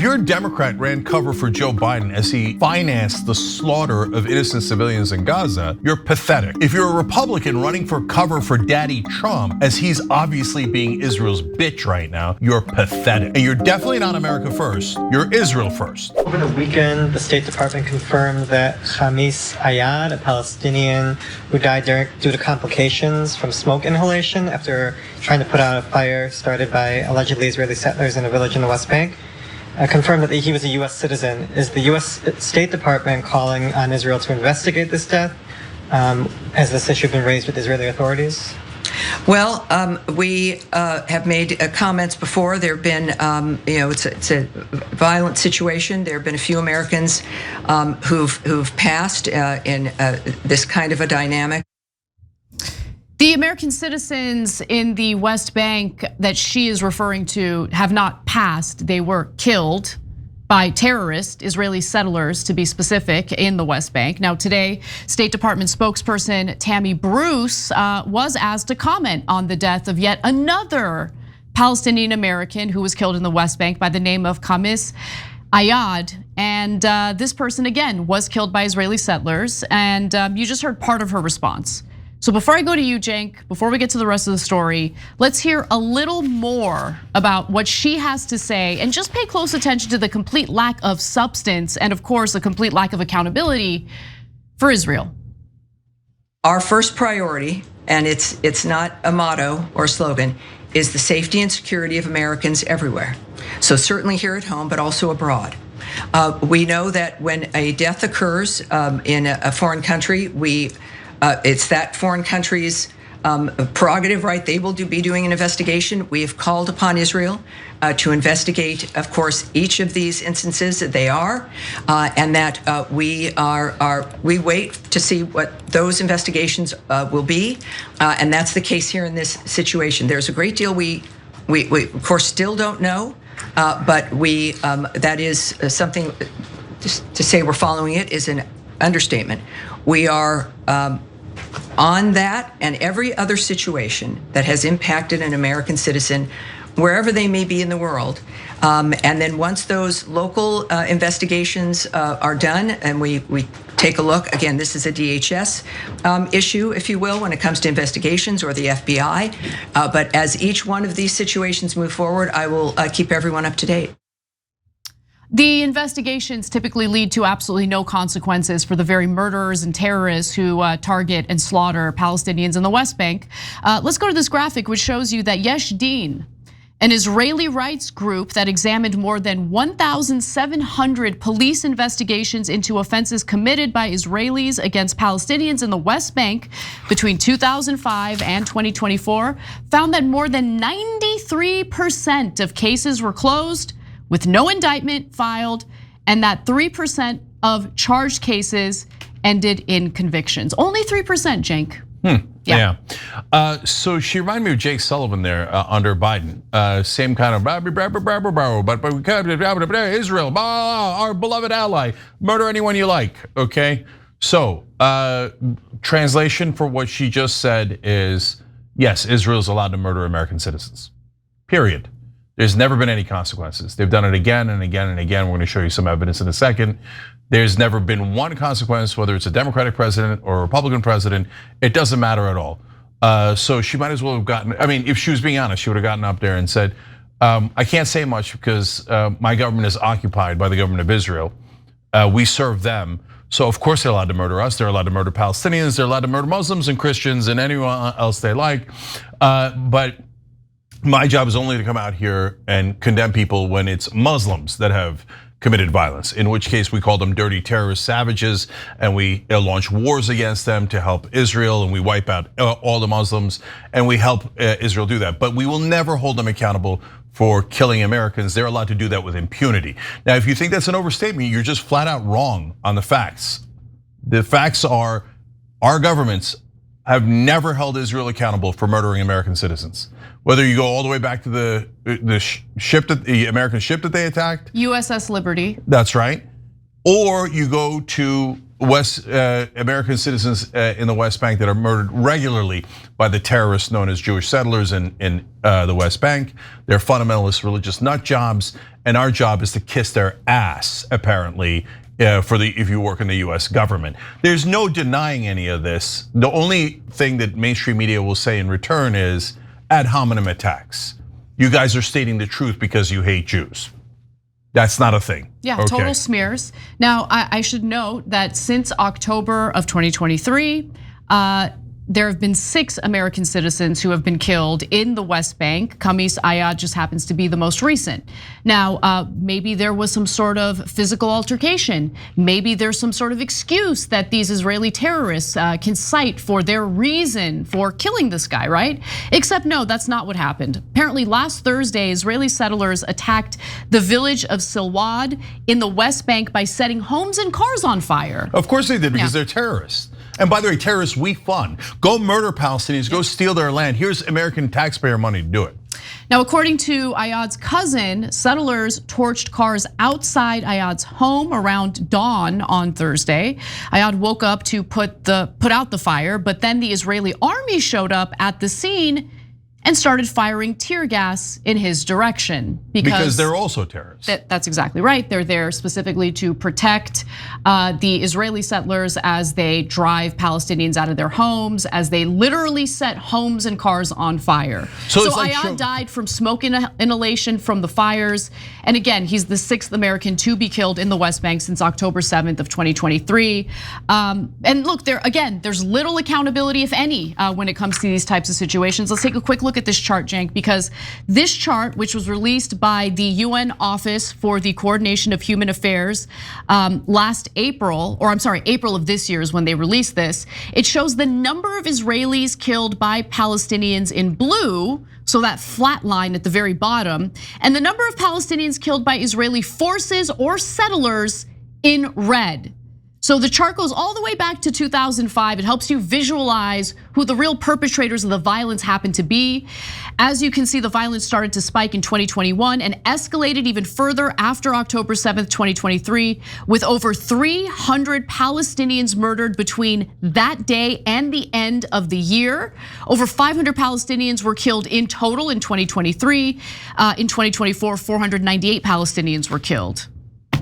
If you're a Democrat, ran cover for Joe Biden as he financed the slaughter of innocent civilians in Gaza, you're pathetic. If you're a Republican running for cover for Daddy Trump, as he's obviously being Israel's bitch right now, you're pathetic. And you're definitely not America first, you're Israel first. Over the weekend, the State Department confirmed that Khamis Ayad, a Palestinian who died due to complications from smoke inhalation after trying to put out a fire started by allegedly Israeli settlers in a village in the West Bank, confirmed that he was a U.S. citizen. Is the U.S. State Department calling on Israel to investigate this death? Has this issue been raised with Israeli authorities? Well, we have made comments before. There have been, it's a violent situation. There have been a few Americans who've passed in this kind of a dynamic. The American citizens in the West Bank that she is referring to have not passed. They were killed by terrorist Israeli settlers, to be specific, in the West Bank. Now today, State Department spokesperson Tammy Bruce was asked to comment on the death of yet another Palestinian American who was killed in the West Bank by the name of Khamis Ayad. And this person, again, was killed by Israeli settlers. And you just heard part of her response. So before I go to you, Cenk, before we get to the rest of the story, let's hear a little more about what she has to say, and just pay close attention to the complete lack of substance and, of course, the complete lack of accountability for Israel. Our first priority, and it's not a motto or slogan, is the safety and security of Americans everywhere. So certainly here at home, but also abroad. We know that when a death occurs in a foreign country, it's that foreign country's prerogative, right? They will be doing an investigation. We have called upon Israel to investigate, of course, each of these instances that they are, and that we wait to see what those investigations will be, and that's the case here in this situation. There's a great deal we of course still don't know, but that is something. Just to say we're following it is an understatement. We are on that and every other situation that has impacted an American citizen, wherever they may be in the world. And then once those local investigations are done and we take a look, again, this is a DHS issue, if you will, when it comes to investigations, or the FBI. But as each one of these situations move forward, I will keep everyone up to date. The investigations typically lead to absolutely no consequences for the very murderers and terrorists who target and slaughter Palestinians in the West Bank. Let's go to this graphic, which shows you that Yesh Din, an Israeli rights group that examined more than 1,700 police investigations into offenses committed by Israelis against Palestinians in the West Bank between 2005 and 2024, found that more than 93% of cases were closed with no indictment filed, and that 3% of charged cases ended in convictions. Only 3%, Cenk. Yeah. So she reminded me of Jake Sullivan there under Biden. Same kind of but Israel, our beloved ally, murder anyone you like. Okay. So translation for what she just said is, yes, Israel's allowed to murder American citizens. Period. There's never been any consequences. They've done it again and again and again. We're going to show you some evidence in a second. There's never been one consequence, whether it's a Democratic president or a Republican president. It doesn't matter at all. So she might as well have gotten, I mean, if she was being honest, she would have gotten up there and said, I can't say much because my government is occupied by the government of Israel. We serve them. So of course they're allowed to murder us. They're allowed to murder Palestinians. They're allowed to murder Muslims and Christians and anyone else they like. But my job is only to come out here and condemn people when it's Muslims that have committed violence, in which case we call them dirty terrorist savages, and we launch wars against them to help Israel, and we wipe out all the Muslims, and we help Israel do that. But we will never hold them accountable for killing Americans. They're allowed to do that with impunity. Now, if you think that's an overstatement, you're just flat out wrong on the facts. The facts are our governments have never held Israel accountable for murdering American citizens. Whether you go all the way back to the American ship that they attacked, USS Liberty. That's right. Or you go to American citizens in the West Bank that are murdered regularly by the terrorists known as Jewish settlers in the West Bank. They're fundamentalist religious nut jobs, and our job is to kiss their ass, apparently, if you work in the US government. There's no denying any of this. The only thing that mainstream media will say in return is ad hominem attacks. You guys are stating the truth because you hate Jews. That's not a thing. Yeah, okay. Total smears. Now, I should note that since October of 2023, there have been 6 American citizens who have been killed in the West Bank. Khamis Ayad just happens to be the most recent. Now, maybe there was some sort of physical altercation. Maybe there's some sort of excuse that these Israeli terrorists can cite for their reason for killing this guy, right? Except no, that's not what happened. Apparently last Thursday, Israeli settlers attacked the village of Silwad in the West Bank by setting homes and cars on fire. Of course they did, because they're terrorists. And by the way, terrorists we fund. Go murder Palestinians, go steal their land. Here's American taxpayer money to do it. Now, according to Ayad's cousin, settlers torched cars outside Ayad's home around dawn on Thursday. Ayad woke up to put out the fire, but then the Israeli army showed up at the scene and started firing tear gas in his direction because they're also terrorists. That's exactly right. They're there specifically to protect the Israeli settlers as they drive Palestinians out of their homes, as they literally set homes and cars on fire. So Ayad died from smoke inhalation from the fires. And again, he's the 6th American to be killed in the West Bank since October 7th of 2023. And look, there's little accountability, if any, when it comes to these types of situations. Let's take a quick look at this chart, Cenk, because this chart, which was released by the UN Office for the Coordination of Human Affairs last April, April of this year is when they released this. It shows the number of Israelis killed by Palestinians in blue, so that flat line at the very bottom, and the number of Palestinians killed by Israeli forces or settlers in red. So the chart goes all the way back to 2005. It helps you visualize who the real perpetrators of the violence happen to be. As you can see, the violence started to spike in 2021 and escalated even further after October 7th, 2023, with over 300 Palestinians murdered between that day and the end of the year. Over 500 Palestinians were killed in total in 2023. In 2024, 498 Palestinians were killed.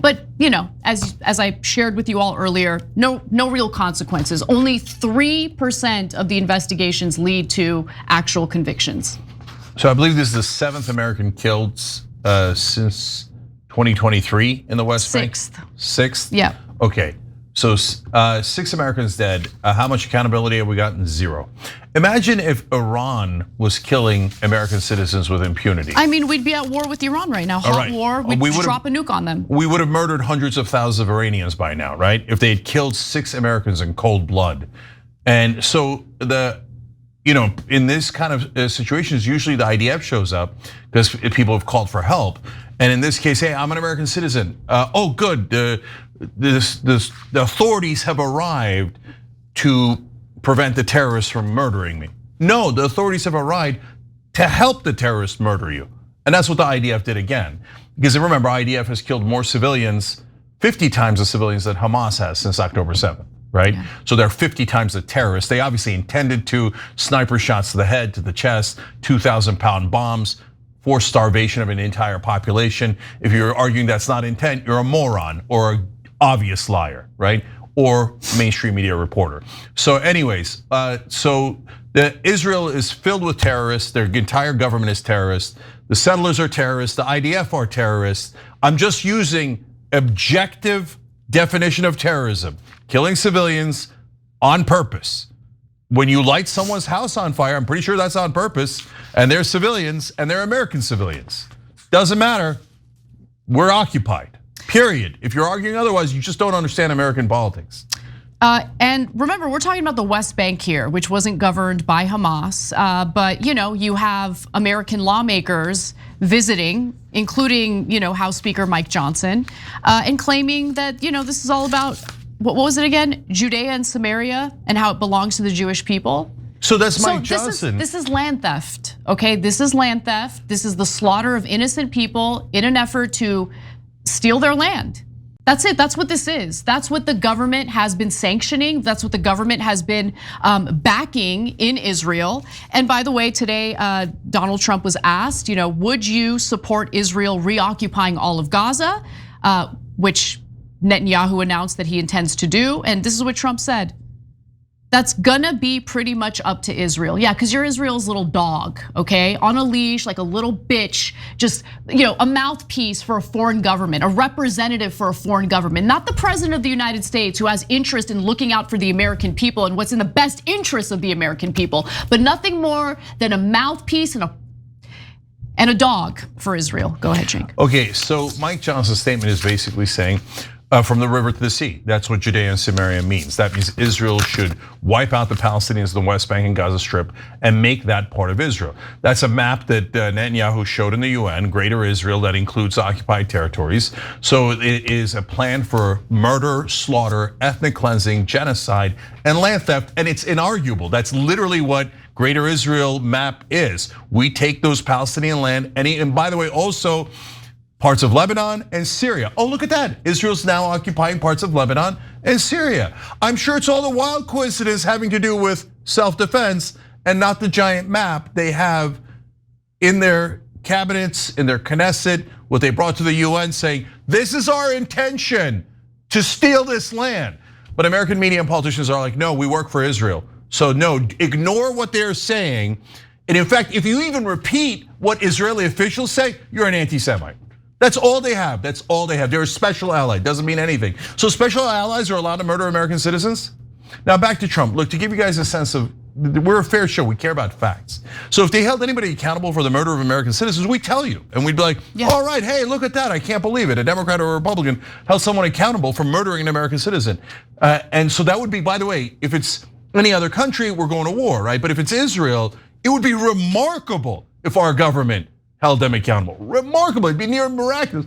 But as I shared with you all earlier, no real consequences. Only 3% of the investigations lead to actual convictions. So I believe this is the 7th American killed since 2023 in the West Bank. 6th? Yeah. Okay, so 6 Americans dead. How much accountability have we gotten? 0. Imagine if Iran was killing American citizens with impunity. I mean, we'd be at war with Iran right now, hot war, we'd drop a nuke on them. We would have murdered hundreds of thousands of Iranians by now, right? If they had killed 6 Americans in cold blood. And so in this kind of situations, usually the IDF shows up because people have called for help. And in this case, hey, I'm an American citizen. Oh, good, the authorities have arrived to prevent the terrorists from murdering me. No, the authorities have arrived to help the terrorists murder you. And that's what the IDF did again. Because remember, IDF has killed more civilians, 50 times the civilians that Hamas has since October 7th, right? Yeah. So they're 50 times the terrorists. They obviously intended to, sniper shots to the head, to the chest, 2,000-pound bombs, forced starvation of an entire population. If you're arguing that's not intent, you're a moron or an obvious liar, right? Or mainstream media reporter. So anyways, Israel is filled with terrorists. Their entire government is terrorist. The settlers are terrorists. The IDF are terrorists. I'm just using objective definition of terrorism. Killing civilians on purpose. When you light someone's house on fire, I'm pretty sure that's on purpose. And they're civilians and they're American civilians. Doesn't matter, we're occupied. Period. If you're arguing otherwise, you just don't understand American politics. And remember, we're talking about the West Bank here, which wasn't governed by Hamas. But you have American lawmakers visiting, including House Speaker Mike Johnson, and claiming that this is all about, what was it again? Judea and Samaria and how it belongs to the Jewish people. So that's Mike Johnson. This is land theft, okay? This is land theft. This is the slaughter of innocent people in an effort to steal their land. That's it. That's what this is. That's what the government has been sanctioning. That's what the government has been backing in Israel. And by the way, today Donald Trump was asked, would you support Israel reoccupying all of Gaza, which Netanyahu announced that he intends to do. And this is what Trump said. That's gonna be pretty much up to Israel. Yeah, because you're Israel's little dog, okay? On a leash, like a little bitch, just a mouthpiece for a foreign government, a representative for a foreign government, not the president of the United States who has interest in looking out for the American people and what's in the best interest of the American people, but nothing more than a mouthpiece and a dog for Israel. Go ahead, Cenk. Okay, so Mike Johnson's statement is basically saying, from the river to the sea. That's what Judea and Samaria means. That means Israel should wipe out the Palestinians in the West Bank and Gaza Strip and make that part of Israel. That's a map that Netanyahu showed in the UN, Greater Israel, that includes occupied territories. So it is a plan for murder, slaughter, ethnic cleansing, genocide, and land theft, and it's inarguable. That's literally what Greater Israel map is. We take those Palestinian land, and by the way, also, parts of Lebanon and Syria. Oh, look at that. Israel's now occupying parts of Lebanon and Syria. I'm sure it's all a wild coincidence having to do with self-defense and not the giant map they have in their cabinets, in their Knesset, what they brought to the UN saying, this is our intention to steal this land. But American media and politicians are like, no, we work for Israel. So no, ignore what they're saying. And in fact, if you even repeat what Israeli officials say, you're an anti-Semite. That's all they have. That's all they have. They're a special ally. Doesn't mean anything. So special allies are allowed to murder American citizens? Now back to Trump. Look, to give you guys a sense of, we're a fair show. We care about facts. So if they held anybody accountable for the murder of American citizens, we'd tell you. And we'd be like, all right, hey, look at that. I can't believe it. A Democrat or a Republican held someone accountable for murdering an American citizen. And so that would be, by the way, if it's any other country, we're going to war, right? But if it's Israel, it would be remarkable if our government held them accountable. Remarkable, it'd be near miraculous.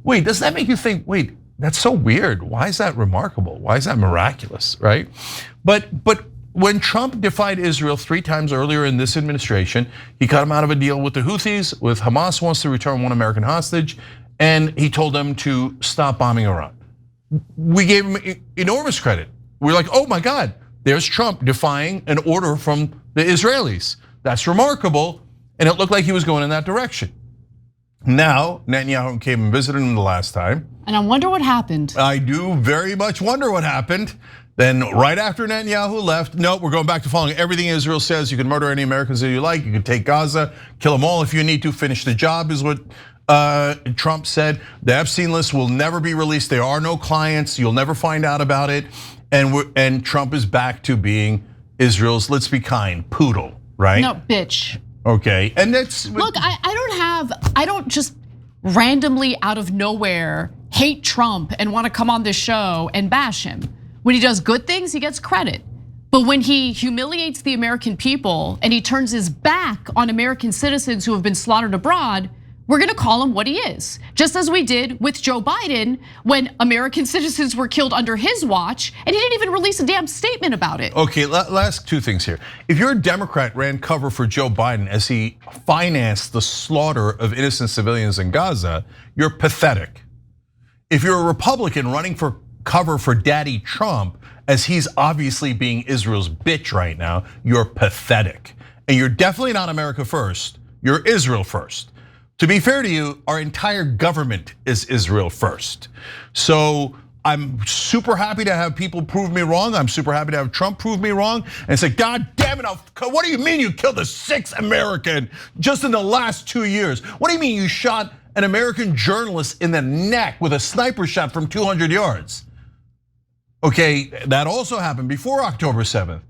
Wait, does that make you think, wait, that's so weird. Why is that remarkable? Why is that miraculous, right? But when Trump defied Israel 3 times earlier in this administration, he cut him out of a deal with the Houthis, with Hamas wants to return 1 American hostage, and he told them to stop bombing Iran. We gave him enormous credit. We're like, oh my God, there's Trump defying an order from the Israelis. That's remarkable. And it looked like he was going in that direction. Now, Netanyahu came and visited him the last time. And I wonder what happened. I do very much wonder what happened. Then right after Netanyahu left, no, we're going back to following everything Israel says. You can murder any Americans that you like. You can take Gaza, kill them all if you need to, finish the job is what Trump said. The Epstein list will never be released. There are no clients. You'll never find out about it. And Trump is back to being Israel's, let's be kind, poodle, right? No, bitch. Okay, and that's look. I don't just randomly out of nowhere hate Trump and want to come on this show and bash him. When he does good things, he gets credit. But when he humiliates the American people and he turns his back on American citizens who have been slaughtered abroad, we're gonna call him what he is. Just as we did with Joe Biden when American citizens were killed under his watch and he didn't even release a damn statement about it. Okay, let's ask 2 things here. If you're a Democrat ran cover for Joe Biden as he financed the slaughter of innocent civilians in Gaza, you're pathetic. If you're a Republican running for cover for Daddy Trump as he's obviously being Israel's bitch right now, you're pathetic. And you're definitely not America first, you're Israel first. To be fair to you, our entire government is Israel first. So I'm super happy to have people prove me wrong. I'm super happy to have Trump prove me wrong and say, God damn it, what do you mean you killed a 6th American just in the last 2 years? What do you mean you shot an American journalist in the neck with a sniper shot from 200 yards? Okay, that also happened before October 7th.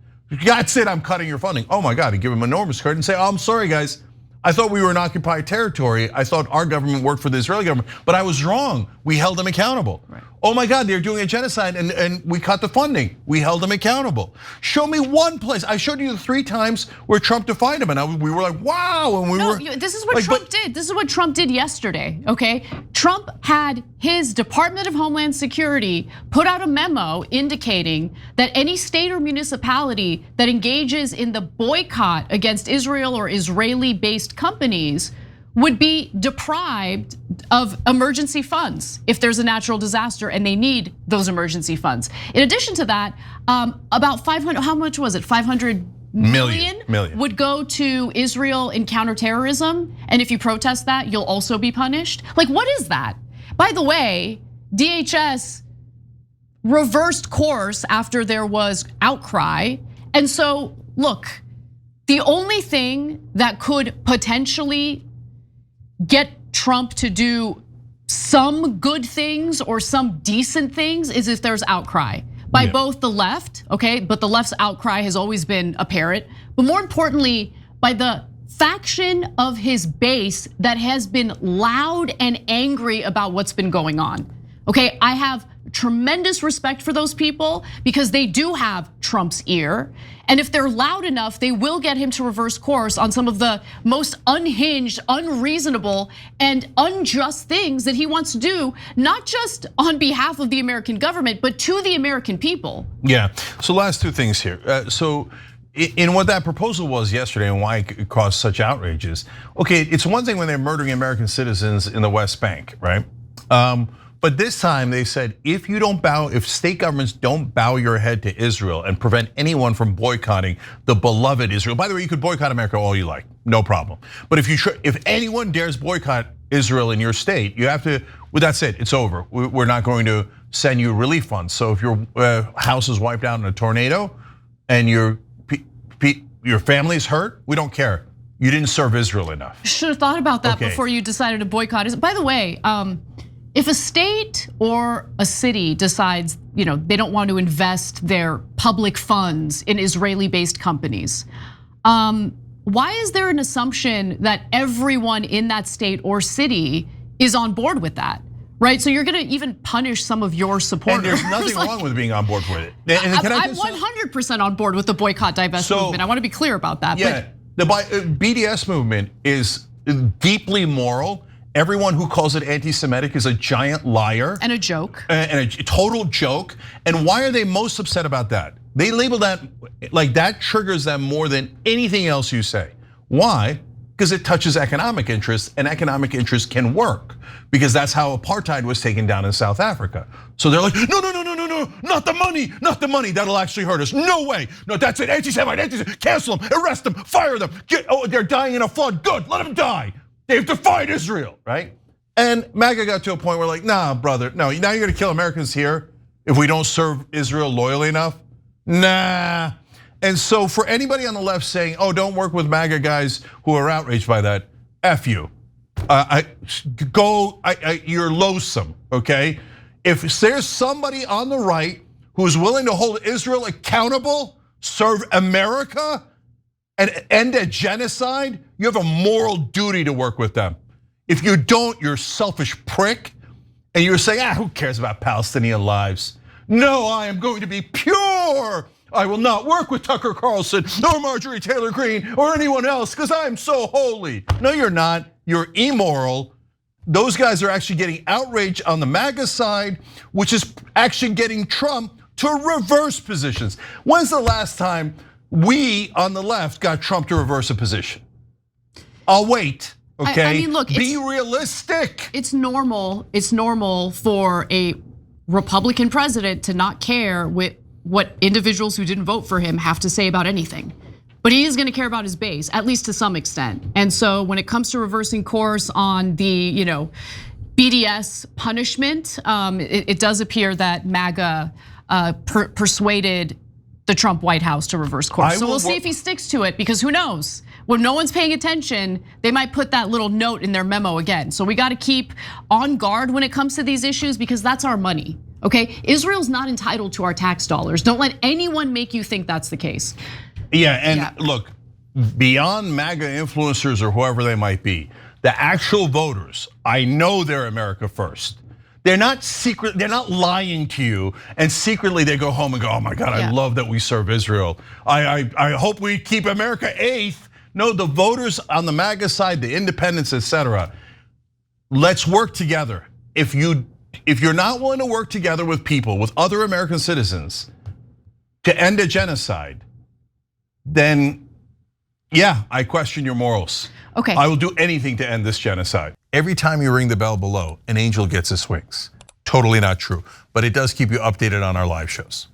That's it, I'm cutting your funding. Oh my God, you give him enormous credit and say, oh, I'm sorry guys. I thought we were in occupied territory. I thought our government worked for the Israeli government, but I was wrong. We held them accountable. Right. Oh my God, they're doing a genocide and we cut the funding. We held them accountable. Show me one place. I showed you the 3 times where Trump defied him and we were like, wow. And this is what like, Trump did. This is what Trump did yesterday, okay? Trump had his Department of Homeland Security put out a memo indicating that any state or municipality that engages in the boycott against Israel or Israeli-based companies would be deprived of emergency funds if there's a natural disaster and they need those emergency funds. In addition to that, about 500, how much was it? 500 million would go to Israel in counterterrorism. And if you protest that, you'll also be punished. Like, what is that? By the way, DHS reversed course after there was outcry. And so, look, the only thing that could potentially get Trump to do some good things or some decent things is if there's outcry by both the left, okay? But the left's outcry has always been apparent. But more importantly, by the faction of his base that has been loud and angry about what's been going on. Okay, I have tremendous respect for those people because they do have Trump's ear. And if they're loud enough, they will get him to reverse course on some of the most unhinged, unreasonable, and unjust things that he wants to do, not just on behalf of the American government, but to the American people. Yeah, so last two things here. So in what that proposal was yesterday and why it caused such outrages, okay, it's one thing when they're murdering American citizens in the West Bank, right? But this time they said, if you don't bow, if state governments don't bow your head to Israel and prevent anyone from boycotting the beloved Israel. By the way, you could boycott America all you like, no problem. But if anyone dares boycott Israel in your state, you have to, well, that's it, it's over. We're not going to send you relief funds. So if your house is wiped out in a tornado and your family's hurt, we don't care. You didn't serve Israel enough. Should have thought about that before you decided to boycott. By the way, if a state or a city decides, they don't want to invest their public funds in Israeli-based companies, why is there an assumption that everyone in that state or city is on board with that? Right, so you're gonna even punish some of your supporters. And there's nothing wrong with being on board with it. I'm 100% on board with the boycott, divest movement. I want to be clear about that. Yeah, the BDS movement is deeply moral. Everyone who calls it anti-Semitic is a giant liar. And a joke. And a total joke. And why are they most upset about that? They label that, like that triggers them more than anything else you say. Why? Because it touches economic interests, and economic interests can work. Because that's how apartheid was taken down in South Africa. So they're like, no, not the money, that'll actually hurt us. No way, no, that's it, anti-Semite, cancel them, arrest them, fire them. They're dying in a flood, good, let them die. They have to fight Israel, right? And MAGA got to a point where like, nah, brother, no, now you're gonna kill Americans here if we don't serve Israel loyally enough? Nah. And so for anybody on the left saying, don't work with MAGA guys who are outraged by that, F you. You're loathsome, okay? If there's somebody on the right who's willing to hold Israel accountable, serve America, and end a genocide, you have a moral duty to work with them. If you don't, you're a selfish prick, and you're saying, who cares about Palestinian lives? No, I am going to be pure. I will not work with Tucker Carlson or Marjorie Taylor Greene or anyone else because I'm so holy. No, you're not. You're immoral. Those guys are actually getting outraged on the MAGA side, which is actually getting Trump to reverse positions. When's the last time we on the left got Trump to reverse a position? I'll wait, okay? I mean, look, be realistic. It's normal for a Republican president to not care what individuals who didn't vote for him have to say about anything. But he is gonna care about his base, at least to some extent. And so when it comes to reversing course on the BDS punishment, it does appear that MAGA persuaded the Trump White House to reverse course. So we'll see if he sticks to it, because who knows? When no one's paying attention, they might put that little note in their memo again. So we gotta keep on guard when it comes to these issues, because that's our money. Okay, Israel's not entitled to our tax dollars. Don't let anyone make you think that's the case. Yeah, and look, beyond MAGA influencers or whoever they might be, the actual voters, I know they're America first. They're not lying to you, and secretly they go home and go, oh my God, I love that we serve Israel. I hope we keep America eighth. No, the voters on the MAGA side, the independents, etc. Let's work together. If you're not willing to work together with people, with other American citizens to end a genocide, then Yeah, I question your morals. Okay. I will do anything to end this genocide. Every time you ring the bell below, an angel gets his wings. Totally not true, but it does keep you updated on our live shows.